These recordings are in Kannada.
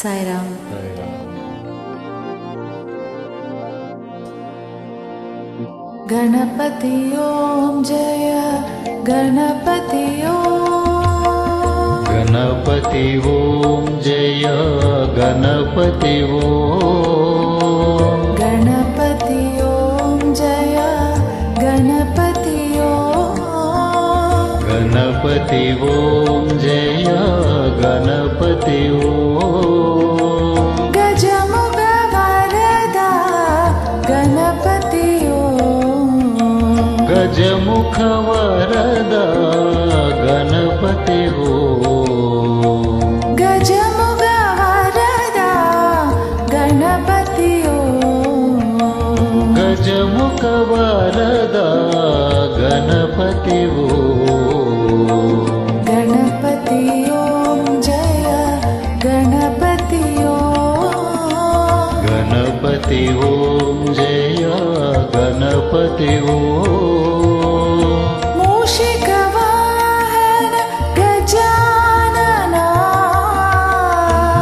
ಸಾಯಿರಾಮ್. ಗಣಪತಿ ಓಂ ಜಯ ಗಣಪತಿ ಓಂ. ಗಣಪತಿ ಓಂ ಜಯ ಗಣಪತಿ ಓಂ. ಗಣಪತಿ ಓಂ ಜಯ ಗಣಪತಿ ಓಂ. ಗಣಪತಿ ಓಂ ಜಯ ಗಣಪತಿ ಓಂ. ಗಜಮುಖ ವರದ ಗಣಪತಿ ಓಂ. ಗಜಮುಖ ವರದ ಗಣಪತಿ ಓಂ. ಗಜಮುಖ ವರದ ಗಣಪತಿ ಓಂ. ಗಜಮುಖ ವರದ ಗಣಪತಿ ಓಂ. ಗಣಪತಿ ಓಂ ಜಯ ಗಣಪತಿ ಓಂ. ಗಣಪತಿ ಓಂ ಜಯ ಗಣಪತಿ ಓಂ. ಮೂಷಿಕ ವಾಹನ ಗಜಾನನ.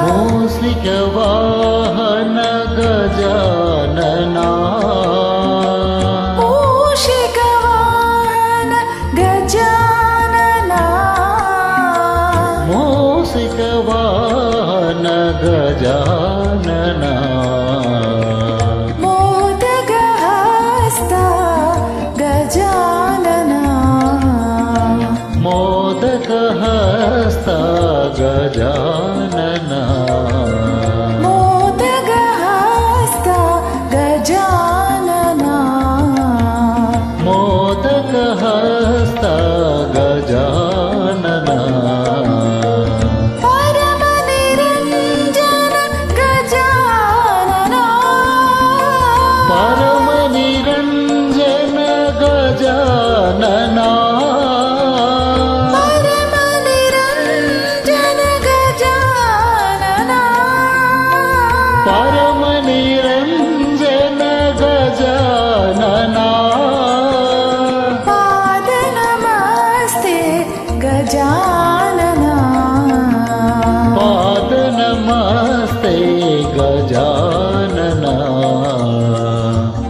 ಮೂಷಿಕ ವಾಹನ ಗಜಾನನ. ಮೂಷಿಕ ವಾಹನ ಗಜಾನನ. ಮೂಷಿಕ ವಾಹನ ಗಜಾನನ. ಮೋದಕ ಹಸ್ತ ಗಜಾನನ. ಮೋದಕ ಹಸ್ತ ಗಜಾನನ. ಮೋದಕ ಹಸ್ತ ಗಜಾನನ. ಮೋದಕ ಹಸ್ತ ಗಜಾನನ. ಪರಮ ನಿರಂಜನ ಗಜಾನನ. ಪರಮ ನಿರಂಜನ ಗಜಾನನ. ಪರಮ ನಿರಂಜನ ಗಜಾನನ. ಪರಮ ನಿರಂಜನ ಗಜಾನನ. ಪಾದ ನಮಸ್ತೆ ಗಜಾನನ. ಪಾದ ನಮಸ್ತೆ ಗಜಾನನ.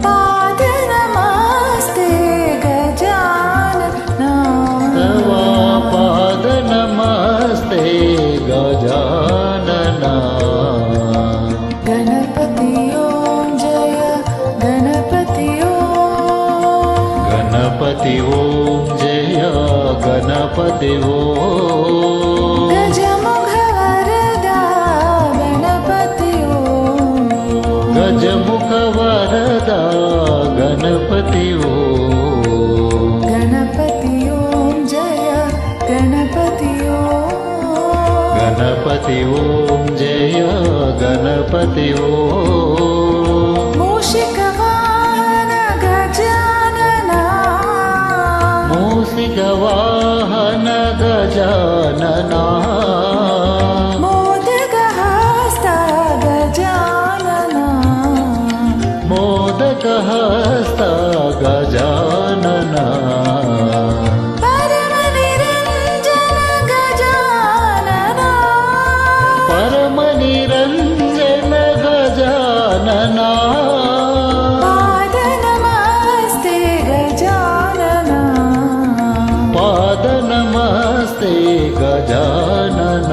ಪಾದ ನಮಸ್ತೆ ಗಜಾನನ. ತವ ಪಾದ ನಮಸ್ತೆ ಗಜಾನನ. ಗಣಪತಿ ಓಂ ಜಯ ಗಣಪತಿ ಓಂ. ಗಣಪತಿ ಓಂ ಜಯ ಗಣಪತಿ ಓಂ. ಗಜಮುಖ ವರದ ಗಣಪತಿ ಓಂ. ಗಜಮುಖ ವರದ ಗಣಪತಿ ಓಂ. ಗಣಪತಿ ಓಂ ಜಯ ಗಣಪತಿ ಓಂ. ಗಣಪತಿ ಓಂ ಜಯ ಗಣಪತಿ ಓಂ. ಮೂಷಿಕ ವಾಹನ ಗಜಾನನ. ಮೂಷಿಕ ವಾಹನ ಗಜಾನನ. ಮೋದಕ ಹಸ್ತ ಗಜಾನನ. ಮೋದಕ ಹಸ್ತ ಗಜಾನನ. ಪರಮ ನಿರಂಜನ ಗಜಾನನ. ಪರಮ ನಿರಂಜನ ಗಜಾನನ. ಪಾದ ನಮಸ್ತೆ ಗಜಾನನ. ಪಾದ ನಮಸ್ತೆ ಗಜಾನನ.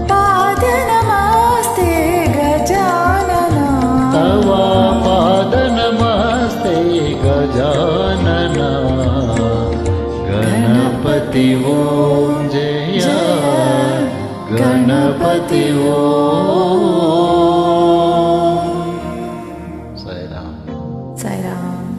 ಪಾದ ನಮಸ್ತೆ ಗಜಾನನ. ತವ ಪಾದ ನಮಸ್ತೆ ಗಜಾನನ. ಗಣಪತಿ ಓಂ ಜಯ ಗಣಪತಿ ಓಂ. ಸಾಯಿರಾಮ್. ಸಾಯಿರಾಮ್.